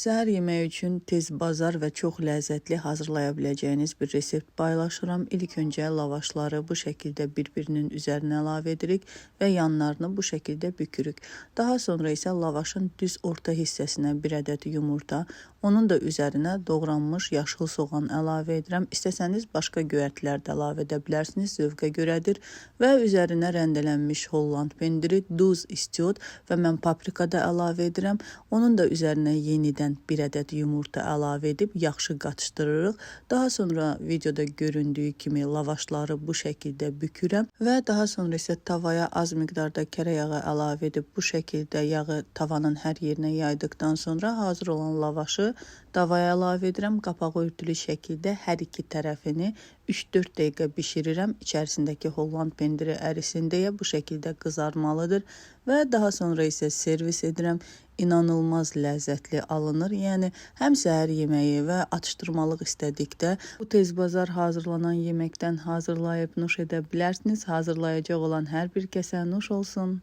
Səhər yeməyi üçün tez bazar və çox ləzzətli hazırlaya biləcəyiniz bir resept paylaşıram. İlk öncə lavaşları bu şəkildə bir-birinin üzərinə əlavə edirik və yanlarını bu şəkildə bükürük. Daha sonra isə lavaşın düz orta hissəsinə bir ədəd yumurta, onun da üzərinə doğranmış yaşıl soğan əlavə edirəm. İstəsəniz başqa göyərtilər də əlavə edə bilərsiniz, zövqə görədir. Və üzərinə rəndələnmiş Holland pendiri, duz istiot və mən paprika da əlavə edirəm. Onun da üzərinə yenidən bir ədəd yumurta əlavə edib yaxşı qatışdırırıq. Daha sonra videoda göründüyü kimi lavaşları bu şəkildə bükürəm və daha sonra isə tavaya az miqdarda kərə yağı əlavə edib bu şəkildə yağı tavanın hər yerinə yaydıqdan sonra hazır olan lavaşı tavaya əlavə edirəm. Qapağı örtülü şəkildə hər iki tərəfini 3-4 dəqiqə bişirirəm. İçərisindəki Holland pendiri ərisin deyə bu şəkildə qızarmalıdır və daha sonra isə servis edirəm. İnanılmaz ləzzətli alınır. Yəni həm səhər yeməyi və atışdırmalıq istədikdə bu tez bazar hazırlanan yeməkdən hazırlayıb nuş edə bilərsiniz. Hazırlayacaq olan hər bir kəsə nuş olsun.